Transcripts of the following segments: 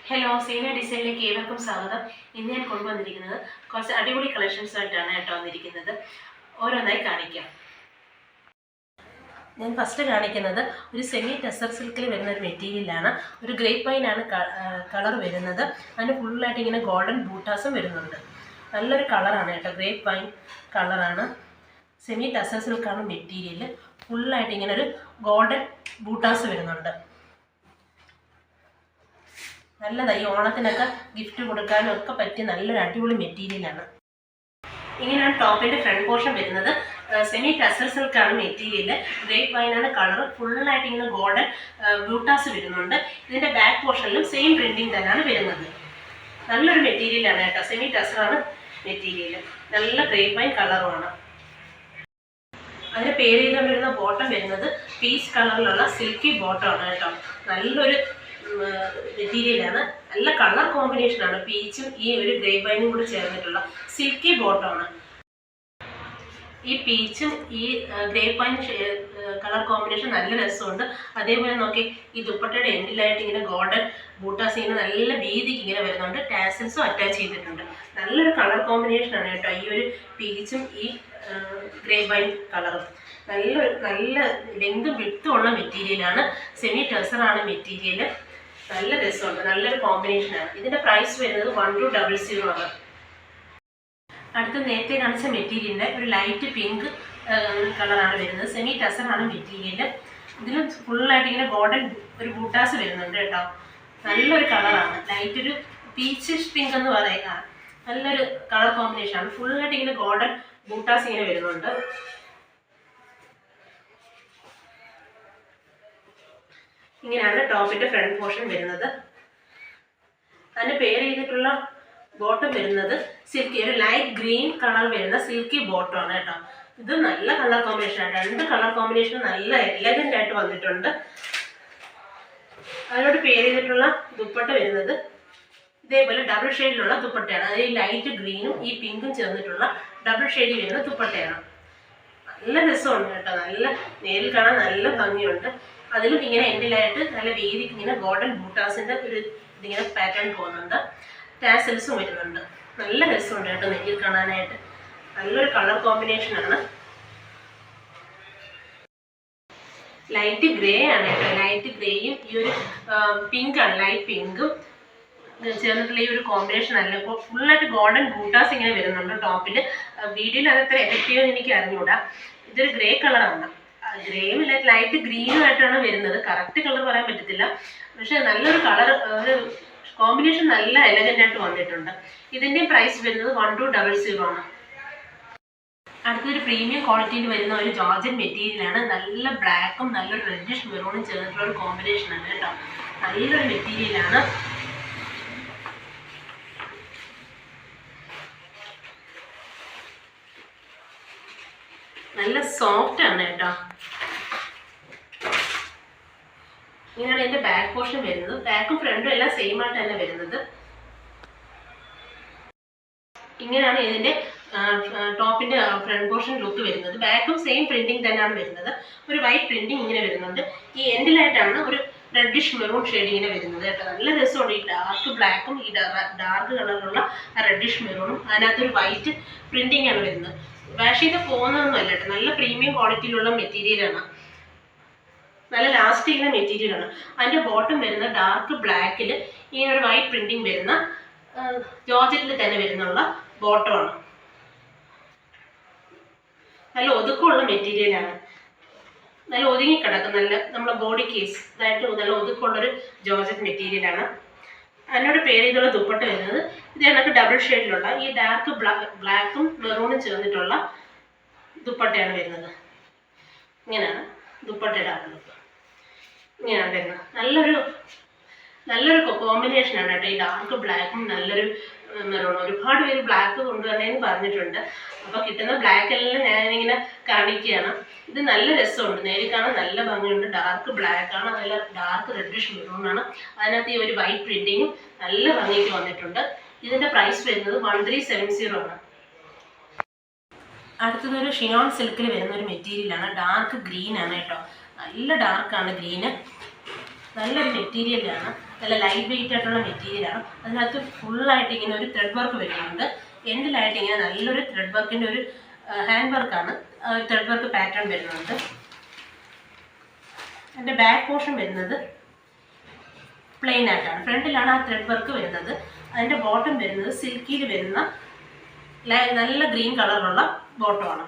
Hello, Seena ഡിസൈനിലേക്ക് ഏവർക്കും സ്വാഗതം. ഇന്ന് ഞാൻ കൊണ്ടുവന്നിരിക്കുന്നത് കുറച്ച് അടിപൊളി കളക്ഷൻസായിട്ടാണ് വന്നിരിക്കുന്നത്. ഓരോന്നായി കാണിക്കാം. ഞാൻ ഫസ്റ്റ് കാണിക്കുന്നത് ഒരു സെമി ടെസർ സിൽക്കിൽ വരുന്ന ഒരു മെറ്റീരിയലാണ്. ഒരു ഗ്രേപ്പ് വൈനാണ് കളർ വരുന്നത്. അതിന് ഫുള്ളായിട്ട് ഇങ്ങനെ ഗോൾഡൻ ബൂട്ടാസും വരുന്നുണ്ട്. നല്ലൊരു കളറാണ് ഗ്രേപ്പ് വൈൻ കളറാണ്. സെമി ടെസർ സിൽക്കാണ് മെറ്റീരിയൽ. ഫുള്ളായിട്ട് ഇങ്ങനെ ഒരു ഗോൾഡൻ ബൂട്ടാസ് വരുന്നുണ്ട്. നല്ലതായി ഓണത്തിനൊക്കെ ഗിഫ്റ്റ് കൊടുക്കാനും ഒക്കെ പറ്റിയ നല്ലൊരു അടിപൊളി മെറ്റീരിയലാണ്. ഇങ്ങനെയാണ് ടോപ്പിൻ്റെ ഫ്രണ്ട് പോർഷൻ വരുന്നത്. സെമി ടസർ സിൽക്കാണ് മെറ്റീരിയൽ. ഗ്രേപ്പ് വൈനാണ് കളർ. ഫുള്ളായിട്ട് ഇങ്ങനെ ഗോൾഡൻ ബ്യൂട്ടാസ് വരുന്നുണ്ട്. ഇതിൻ്റെ ബാക്ക് പോർഷനിലും സെയിം പ്രിൻറ്റിങ് തന്നെയാണ് വരുന്നത്. നല്ലൊരു മെറ്റീരിയലാണ് സെമി ടസറാണ് മെറ്റീരിയൽ. നല്ല ഗ്രേപ്പ് വൈൻ കളറുമാണ്. അതിൻ്റെ പേര് ചെയ്താൽ വരുന്ന ബോട്ടം വരുന്നത് പീച്ച് കളറിലുള്ള സിൽക്കി ബോട്ടമാണ് നല്ലൊരു മെറ്റീരിയലാണ്. നല്ല കളർ കോമ്പിനേഷനാണ്. പീച്ചും ഈ ഒരു ഗ്രേപ്പ് വൈനും കൂടി ചേർന്നിട്ടുള്ള സിൽക്കി ബോട്ടമാണ്. ഈ പീച്ചും ഈ ഗ്രേപ്പ് വൈൻ കളർ കോമ്പിനേഷൻ നല്ല രസമുണ്ട്. അതേപോലെ നോക്കി ഈ ദുപ്പട്ടയുടെ എൻഡിലായിട്ട് ഇങ്ങനെ ഗോൾഡൻ ബൂട്ടാസ് ഇങ്ങനെ നല്ല വീതിക്ക് ഇങ്ങനെ വരുന്നുണ്ട്. ടാസൽസും അറ്റാച്ച് ചെയ്തിട്ടുണ്ട്. നല്ലൊരു കളർ കോമ്പിനേഷനാണ് ഈ ഒരു പീച്ചും ഈ ഗ്രേപ്പ് വൈൻ കളറും. നല്ല ലെങ്തും വിട്ടും ഉള്ള മെറ്റീരിയലാണ്. സെമി ടെസറാണ് മെറ്റീരിയൽ. നല്ല രസമുണ്ട്. നല്ലൊരു കോമ്പിനേഷനാണ്. ഇതിൻ്റെ പ്രൈസ് വരുന്നത് 1200 ആണ്. അടുത്ത നേരത്തെ കാണിച്ച മെറ്റീരിയലിൻ്റെ ഒരു ലൈറ്റ് പിങ്ക് കളറാണ് വരുന്നത്. സെമി ടെസറാണ് മെറ്റീരിയൽ. ഇതിൽ ഫുള്ളായിട്ട് ഇങ്ങനെ ഗോൾഡൻ ഒരു ബൂട്ടാസ് വരുന്നുണ്ട് നല്ലൊരു കളറാണ്. ലൈറ്റ് ഒരു പീച്ചിഷ് പിങ്ക് എന്ന് പറയുക. നല്ലൊരു കളർ കോമ്പിനേഷനാണ്. ഫുള്ളായിട്ട് ഇങ്ങനെ ഗോൾഡൻ ബൂട്ടാസ് ഇങ്ങനെ വരുന്നുണ്ട്. ഇങ്ങനെയാണ് ടോപ്പിൻ്റെ ഫ്രണ്ട് പോർഷൻ വരുന്നത്. അതിന് പേര് ചെയ്തിട്ടുള്ള ബോട്ടം വരുന്നത് സിൽക്കി, ഒരു ലൈറ്റ് ഗ്രീൻ കളർ വരുന്ന സിൽക്കി ബോട്ടമാണ് ഇത് നല്ല കളർ കോമ്പിനേഷനാണ്. രണ്ട് കളർ കോമ്പിനേഷൻ നല്ല എലഗൻ്റ് ആയിട്ട് വന്നിട്ടുണ്ട്. അതിനോട് പേര് ചെയ്തിട്ടുള്ള ദുപ്പട്ട വരുന്നത് ഇതേപോലെ ഡബിൾ ഷെയ്ഡിലുള്ള ദുപ്പട്ടയാണ്. അത് ഈ ലൈറ്റ് ഗ്രീനും ഈ പിങ്കും ചേർന്നിട്ടുള്ള ഡബിൾ ഷെയ്ഡിൽ വരുന്ന ദുപ്പട്ടയാണ്. നല്ല രസമുണ്ട് നല്ല നേരിൽ കാണാൻ നല്ല ഭംഗിയുണ്ട്. അതിലും ഇങ്ങനെ എൻഡിലായിട്ട് നല്ല വീതിക്ക് ഇങ്ങനെ ഗോൾഡൻ ബൂട്ടാസിൻ്റെ ഒരു ഇതിങ്ങനെ പാറ്റേൺ പോകുന്നുണ്ട്. ടാസൽസും വരുന്നുണ്ട്. നല്ല രസമുണ്ട് നെല്ലിൽ കാണാനായിട്ട്. നല്ലൊരു കളർ കോമ്പിനേഷനാണ്. ലൈറ്റ് ഗ്രേ ആണ് ലൈറ്റ് ഗ്രേയും ഈ ഒരു പിങ്കാണ്, ലൈറ്റ് പിങ്കും ചേർന്നിട്ടുള്ള ഈ ഒരു കോമ്പിനേഷൻ അല്ല. ഇപ്പോൾ ഫുള്ളായിട്ട് ഗോൾഡൻ ബൂട്ടാസ് ഇങ്ങനെ വരുന്നുണ്ട് ടോപ്പിൽ. വീഡിയോയിൽ അതത്ര എഫക്റ്റീവ് എനിക്ക് അറിഞ്ഞുകൂടാ. ഇതൊരു ഗ്രേ കളറാണ്. ഗ്രേയും ഇല്ല ലൈറ്റ് ഗ്രീനും ആയിട്ടാണ് വരുന്നത്. കറക്റ്റ് കളർ പറയാൻ പറ്റത്തില്ല. പക്ഷെ നല്ലൊരു കളർ ഒരു കോമ്പിനേഷൻ നല്ല എലഗൻ്റ് ആയിട്ട് വന്നിട്ടുണ്ട്. ഇതിൻ്റെ പ്രൈസ് വരുന്നത് 1200 ആണ്. അടുത്തൊരു പ്രീമിയം ക്വാളിറ്റിയിൽ വരുന്ന ഒരു ജോർജറ്റ് മെറ്റീരിയലാണ്. നല്ല ബ്ലാക്കും നല്ലൊരു റെഡിഷ് മെറൂണും ചേർന്നിട്ടുള്ള ഒരു കോമ്പിനേഷനാണ് നല്ലൊരു മെറ്റീരിയലാണ്. നല്ല സോഫ്റ്റ് ആണ് ഇങ്ങനെയാണ് ഇതിൻ്റെ ബാക്ക് പോർഷൻ വരുന്നത്. ബാക്കും ഫ്രണ്ടും എല്ലാം സെയിം ആയിട്ട് തന്നെ വരുന്നത്. ഇങ്ങനെയാണ് ഇതിൻ്റെ ടോപ്പിൻ്റെ ഫ്രണ്ട് പോർഷൻ ലുക്ക് വരുന്നത്. ബാക്കും സെയിം പ്രിൻറ്റിങ് തന്നെയാണ് വരുന്നത്. ഒരു വൈറ്റ് പ്രിൻറ്റിങ് ഇങ്ങനെ വരുന്നുണ്ട്. ഈ എൻഡിലായിട്ടാണ് ഒരു റെഡിഷ് മെറൂൺ ഷെയ്ഡ് ഇങ്ങനെ വരുന്നത് നല്ല രസമുണ്ട്. ഈ ഡാർക്ക് ബ്ലാക്കും ഈ ഡാർക്ക് കളറിലുള്ള റെഡിഷ് മെറൂണും അതിനകത്തൊരു വൈറ്റ് പ്രിൻറ്റിങ് ആണ് വരുന്നത്. വാഷ് ചെയ്ത് പോകുന്നതൊന്നും അല്ല നല്ല പ്രീമിയം ക്വാളിറ്റിയിലുള്ള മെറ്റീരിയലാണ്. നല്ല ലാസ്റ്റ് ചെയ്യുന്ന മെറ്റീരിയലാണ്. അതിൻ്റെ ബോട്ടം വരുന്ന ഡാർക്ക് ബ്ലാക്കിൽ ഇങ്ങനെ ഒരു വൈറ്റ് പ്രിൻറ്റിങ് വരുന്ന ജോർജറ്റിൽ തന്നെ വരുന്നുള്ള ബോട്ടമാണ്. നല്ല ഒതുക്കമുള്ള മെറ്റീരിയലാണ്. നല്ല ഒതുങ്ങിക്കിടക്കും. നല്ല നമ്മളെ ബോഡി കേസ് ഇതായിട്ട് നല്ല ഒതുക്കമുള്ളൊരു ജോർജറ്റ് മെറ്റീരിയലാണ്. അതിനോട് പേര് ചെയ്തുള്ള ദുപ്പട്ട വരുന്നത് ഇത് കണക്ക് ഡബിൾ ഷെയ്ഡിലുള്ള ഈ ഡാർക്ക് ബ്ലാക്കും മെറൂണും ചേർന്നിട്ടുള്ള ദുപ്പട്ടയാണ് വരുന്നത്. ഇങ്ങനെയാണ് ദുപ്പട്ടയുടെ ലുക്ക്. ഇങ്ങനെയാണ് വരുന്നത്. നല്ലൊരു കോമ്പിനേഷനാണ് ഈ ഡാർക്ക് ബ്ലാക്കും നല്ലൊരു മെറൂണും. ഒരുപാട് പേര് ബ്ലാക്ക് കൊണ്ടുവരണമെന്ന് പറഞ്ഞിട്ടുണ്ട്. അപ്പോൾ കിട്ടുന്ന ബ്ലാക്ക് എല്ലാം ഞാനിങ്ങനെ കാണിക്കുകയാണ്. ഇത് നല്ല രസമുണ്ട്. നേരിൽ കാണാൻ നല്ല ഭംഗിയുണ്ട്. ഡാർക്ക് ബ്ലാക്കാണ്, നല്ല ഡാർക്ക് റെഡിഷ് മെറൂണാണ്. അതിനകത്ത് ഈ ഒരു വൈറ്റ് പ്രിൻറ്റിങ്ങും നല്ല ഭംഗിക്ക് വന്നിട്ടുണ്ട്. ഇതിൻ്റെ പ്രൈസ് വരുന്നത് 1370 ആണ്. അടുത്തതൊരു ഷിയോൺ സിൽക്കിൽ വരുന്ന ഒരു മെറ്റീരിയലാണ്. ഡാർക്ക് ഗ്രീൻ ആണ് നല്ല ഡാർക്കാണ് ഗ്രീന്. നല്ലൊരു മെറ്റീരിയലാണ്, നല്ല ലൈറ്റ് വെയിറ്റ് ആയിട്ടുള്ള മെറ്റീരിയലാണ്. അതിനകത്ത് ഫുള്ളായിട്ട് ഇങ്ങനെ ഒരു ത്രെഡ് വർക്ക് വരുന്നുണ്ട്. എൻഡിലായിട്ട് ഇങ്ങനെ നല്ലൊരു ത്രെഡ് വർക്കിൻ്റെ ഒരു ഹാൻഡ് വർക്കാണ്, ത്രെഡ് വർക്ക് പാറ്റേൺ വരുന്നുണ്ട്. അതിൻ്റെ ബാക്ക് പോർഷൻ വരുന്നത് പ്ലെയിൻ ആയിട്ടാണ്, ഫ്രണ്ടിലാണ് ആ ത്രെഡ് വർക്ക് വരുന്നത്. അതിൻ്റെ ബോട്ടം വരുന്നത് സിൽക്കിയിൽ വരുന്ന നല്ല ഗ്രീൻ കളറുള്ള ബോട്ടമാണ്.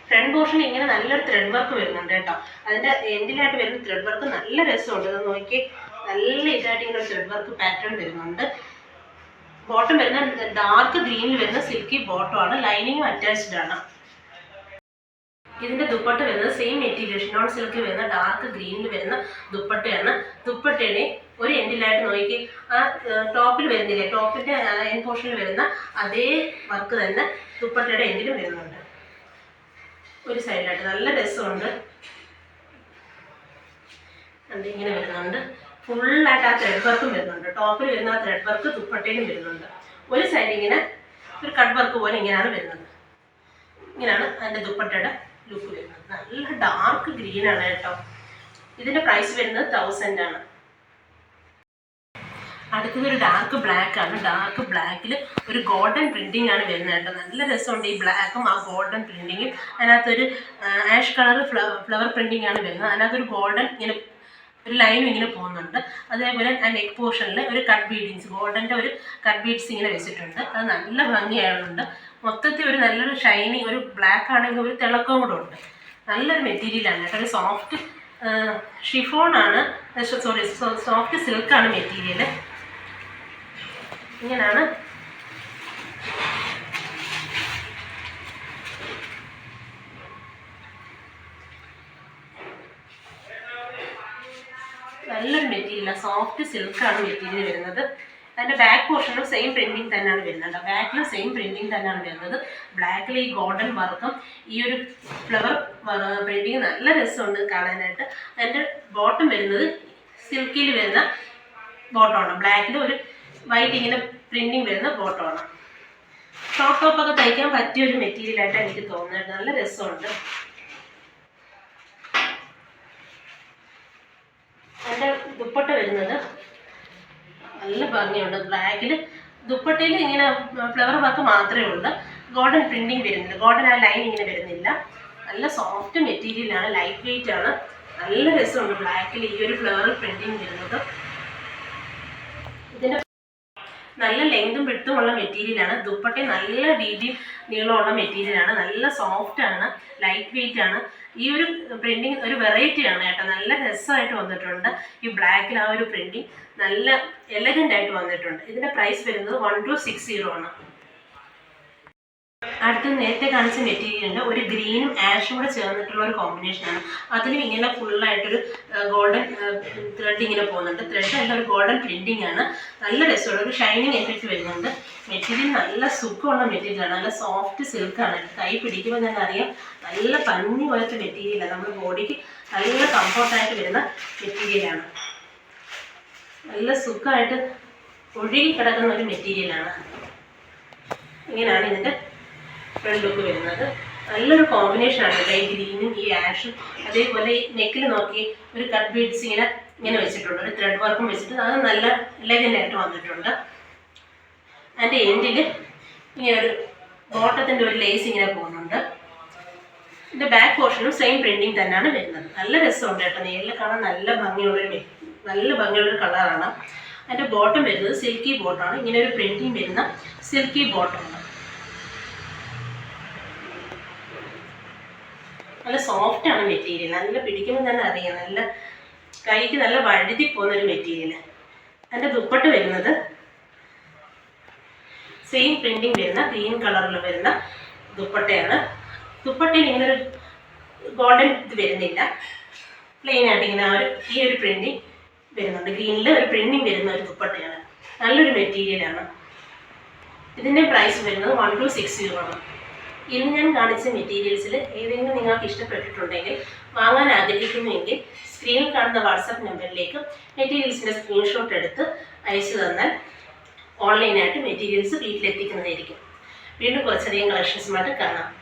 ഫ്രണ്ട് പോർഷൻ ഇങ്ങനെ നല്ലൊരു ത്രെഡ് വർക്ക് വരുന്നുണ്ട് കേട്ടോ. അതിൻ്റെ എൻഡിലായിട്ട് വരുന്ന ത്രെഡ് വർക്ക് നല്ല രസമുണ്ട്. അത് നോക്കി നല്ല ഇതായിട്ട് ഇങ്ങനെ ത്രെഡ് വർക്ക് പാറ്റേൺ വരുന്നുണ്ട്. ബോട്ടം വരുന്ന ഡാർക്ക് ഗ്രീനിൽ വരുന്ന സിൽക്കി ബോട്ടമാണ്, ലൈനിങ്ങും അറ്റാച്ച്ഡ് ആണ്. ഇതിൻ്റെ ദുപ്പട്ട വരുന്നത് സെയിം മെറ്റീരിയൽ ഷിനോൺ സിൽക്കിൽ വരുന്ന ഡാർക്ക് ഗ്രീനിൽ വരുന്ന ദുപ്പട്ടയാണ്. ദുപ്പട്ടയുടെ ഒരു എൻഡിലായിട്ട് നോക്കി ആ ടോപ്പിൽ വരുന്നില്ലേ, ടോപ്പിൻ്റെ എൻഡ് പോർഷനിൽ വരുന്ന അതേ വർക്ക് തന്നെ ദുപ്പട്ടയുടെ എൻഡിലും വരുന്നുണ്ട്. ഒരു സൈഡിലായിട്ട് നല്ല രസമുണ്ട്. ഇങ്ങനെ വരുന്നുണ്ട്, ഫുള്ളായിട്ട് ആ ത്രെഡ് വർക്കും വരുന്നുണ്ട്. ടോപ്പിൽ വരുന്ന ആ ത്രെഡ് വർക്ക് ദുപ്പട്ടയിലും വരുന്നുണ്ട്. ഒരു സൈഡ് ഇങ്ങനെ ഒരു കട്ട് വർക്ക് പോലെ ഇങ്ങനെയാണ് വരുന്നത്. ഇങ്ങനെയാണ് അതിൻ്റെ ദുപ്പട്ടയുടെ ലുക്ക് വരുന്നത്. നല്ല ഡാർക്ക് ഗ്രീനാണ് കേട്ടോ. ഇതിൻ്റെ പ്രൈസ് വരുന്നത് 1000 ആണ്. അടുത്തത് ഒരു ഡാർക്ക് ബ്ലാക്ക് ആണ്. ഡാർക്ക് ബ്ലാക്കിൽ ഒരു ഗോൾഡൻ പ്രിന്റിംഗ് ആണ് വരുന്നത് കേട്ടോ. നല്ല രസമുണ്ട് ഈ ബ്ലാക്കും ആ ഗോൾഡൻ പ്രിന്റിങ്ങും. അതിനകത്തൊരു ആഷ് കളർ ഫ്ലവർ പ്രിന്റിംഗ് ആണ് വരുന്നത്. അതിനകത്തൊരു ഗോൾഡൻ ഇങ്ങനെ ഒരു ലൈനും ഇങ്ങനെ പോകുന്നുണ്ട്. അതേപോലെ ആ നെക്ക് പോർഷനിൽ ഒരു കട്ട് ബീഡിങ്സ്, ഗോൾഡൻ്റെ ഒരു കട്ട് ബീഡ്സ് ഇങ്ങനെ വെച്ചിട്ടുണ്ട്. അത് നല്ല ഭംഗിയായുണ്ട്. മൊത്തത്തിൽ ഒരു നല്ലൊരു ഷൈനിങ്, ഒരു ബ്ലാക്ക് ആണെങ്കിൽ ഒരു തിളക്കവും കൂടെ ഉണ്ട്. നല്ലൊരു മെറ്റീരിയലാണ് കേട്ടോ. ഒരു സോഫ്റ്റ് ഷിഫോണാണ്, സോറി സോഫ്റ്റ് സിൽക്കാണ് മെറ്റീരിയൽ. ഇങ്ങനെയാണ് നല്ലൊരു മെറ്റീരിയലാണ്, സോഫ്റ്റ് സിൽക്കാണ് മെറ്റീരിയൽ വരുന്നത്. അതിൻ്റെ ബാക്ക് പോർഷനും സെയിം പ്രിന്റിങ് തന്നെയാണ് വരുന്നത്. ബാക്കിലും സെയിം പ്രിന്റിങ് തന്നെയാണ് വരുന്നത്. ബ്ലാക്കിൽ ഈ ഗോൾഡൻ വർക്കും ഈ ഒരു ഫ്ലവർ പ്രിന്റിങ് നല്ല രസമുണ്ട് കാണാനായിട്ട്. അതിൻ്റെ ബോട്ടം വരുന്നത് സിൽക്കിൽ വരുന്ന ബോട്ടമാണ്. ബ്ലാക്കിൽ ഒരു വൈറ്റ് ഇങ്ങനെ പ്രിന്റിങ് വരുന്ന ബോട്ടമാണ്. ഷോർട്ട് ടോപ്പൊക്കെ തയ്ക്കാൻ പറ്റിയ ഒരു മെറ്റീരിയലായിട്ടാണ് എനിക്ക് തോന്നുന്നത്. നല്ല രസമുണ്ട്. അതിൻ്റെ ദുപ്പട്ട വരുന്നത് നല്ല ഭംഗിയുണ്ട്. ബ്ലാക്കിൽ ദുപ്പട്ടയിൽ ഇങ്ങനെ ഫ്ലവർ വർക്ക് മാത്രമേ ഉള്ളൂ, ഗോൾഡൻ പ്രിന്റിങ് വരുന്നില്ല, ഗോൾഡൻ ആ ലൈൻ ഇങ്ങനെ വരുന്നില്ല. നല്ല സോഫ്റ്റ് മെറ്റീരിയലാണ്, ലൈറ്റ് വെയിറ്റ് ആണ്. നല്ല രസമുണ്ട് ബ്ലാക്കിൽ ഈ ഒരു ഫ്ലവർ പ്രിന്റിങ് വരുന്നത്. ഇതിൻ്റെ നല്ല ലെങ്തും വിട്ടുമുള്ള മെറ്റീരിയലാണ്. ദുപ്പട്ട നല്ല രീതിയിൽ നീളമുള്ള മെറ്റീരിയലാണ്. നല്ല സോഫ്റ്റ് ആണ്, ലൈറ്റ് വെയിറ്റ് ആണ്. ഈ ഒരു പ്രിന്റിങ് ഒരു വെറൈറ്റി ആണ് കേട്ടോ. നല്ല രസമായിട്ട് വന്നിട്ടുണ്ട്. ഈ ബ്ലാക്കിൽ ആ ഒരു പ്രിന്റിങ് നല്ല എലഗൻ്റ് ആയിട്ട് വന്നിട്ടുണ്ട്. ഇതിൻ്റെ പ്രൈസ് വരുന്നത് 1260 ആണ്. അടുത്ത് നേരത്തെ കാണിച്ച മെറ്റീരിയലിൻ്റെ ഒരു ഗ്രീനും ആഷും കൂടെ ചേർന്നിട്ടുള്ള ഒരു കോമ്പിനേഷനാണ്. അതിലും ഇങ്ങനെ ഫുള്ളായിട്ടൊരു ഗോൾഡൻ ത്രെഡ് ഇങ്ങനെ പോകുന്നുണ്ട്. ത്രെഡ് അല്ല, ഒരു ഗോൾഡൻ പ്രിന്റിംഗ് ആണ്. നല്ല രസമുള്ള ഒരു ഷൈനിങ് എഫക്റ്റ് വരുന്നുണ്ട്. മെറ്റീരിയൽ നല്ല സുഖമുള്ള മെറ്റീരിയലാണ്, നല്ല സോഫ്റ്റ് സിൽക്കാണ്. കൈ പിടിക്കുമ്പോൾ തന്നെ അറിയാം നല്ല പഞ്ഞി പോലത്തെ മെറ്റീരിയലാണ്. നമ്മുടെ ബോഡിക്ക് നല്ല കംഫർട്ടായിട്ട് വരുന്ന മെറ്റീരിയലാണ്. നല്ല സുഖമായിട്ട് ഒഴുകി കിടക്കുന്ന ഒരു മെറ്റീരിയലാണ്. ഇങ്ങനെയാണ് ഇതിൻ്റെ ഫ്രണ്ട് ലുക്ക് വരുന്നത്. നല്ലൊരു കോമ്പിനേഷനാണ് കേട്ടോ ഈ ഗ്രീനും ഈ ആഷും. അതേപോലെ ഈ നെക്കിൽ നോക്കി ഒരു കട്ട് ബീഡ്സ് ഇങ്ങനെ വെച്ചിട്ടുണ്ട്, ഒരു ത്രെഡ് വർക്കും വെച്ചിട്ട് അത് നല്ല എലഗൻ്റായിട്ട് വന്നിട്ടുണ്ട്. അതിൻ്റെ എൻഡിൽ ഇങ്ങനെ ഒരു ബോട്ടത്തിൻ്റെ ഒരു ലേസ് ഇങ്ങനെ പോകുന്നുണ്ട്. ഇതിൻ്റെ ബാക്ക് പോർഷനും സെയിം പ്രിന്റിങ് തന്നെയാണ് വരുന്നത്. നല്ല രസമുണ്ട് കേട്ടോ, നേരിൽ കാണാൻ നല്ല ഭംഗിയുള്ളൊരു കളറാണ്. അതിൻ്റെ ബോട്ടം വരുന്നത് സിൽക്കി ബോട്ടമാണ്. ഇങ്ങനെ ഒരു പ്രിന്റിങ് വരുന്ന സിൽക്കി ബോട്ടമാണ്. നല്ല സോഫ്റ്റാണ് മെറ്റീരിയൽ. നല്ല പിടിക്കുമ്പോൾ തന്നെ അറിയാം, നല്ല കൈക്ക് നല്ല വഴുതി പോകുന്നൊരു മെറ്റീരിയൽ. അതിൻ്റെ ദുപ്പട്ട വരുന്നത് സെയിം പ്രിന്റിങ് വരുന്ന ഗ്രീൻ കളറിൽ വരുന്ന ദുപ്പട്ടയാണ്. ദുപ്പട്ടയിൽ ഇങ്ങനെ ഒരു ഗോൾഡൻ ഇത് വരുന്നില്ല, പ്ലെയിൻ ആയിട്ട് ഇങ്ങനെ ഈ ഒരു പ്രിന്റിങ് വരുന്നുണ്ട്. ഗ്രീനിൽ ഒരു പ്രിന്റിങ് വരുന്ന ഒരു ദുപ്പട്ടയാണ്. നല്ലൊരു മെറ്റീരിയലാണ്. ഇതിൻ്റെ പ്രൈസ് വരുന്നത് 1260 ആണ്. ഇന്ന് ഞാൻ കാണിച്ച മെറ്റീരിയൽസിൽ ഏതെങ്കിലും നിങ്ങൾക്ക് ഇഷ്ടപ്പെട്ടിട്ടുണ്ടെങ്കിൽ, വാങ്ങാൻ ആഗ്രഹിക്കുന്നുവെങ്കിൽ സ്ക്രീനിൽ കാണുന്ന വാട്സാപ്പ് നമ്പറിലേക്ക് മെറ്റീരിയൽസിൻ്റെ സ്ക്രീൻഷോട്ട് എടുത്ത് അയച്ചു തന്നാൽ ഓൺലൈനായിട്ട് മെറ്റീരിയൽസ് വീട്ടിലെത്തിക്കുന്നതായിരിക്കും. വീണ്ടും കുറച്ചധികം കളക്ഷൻസുമായിട്ട് കാണാം.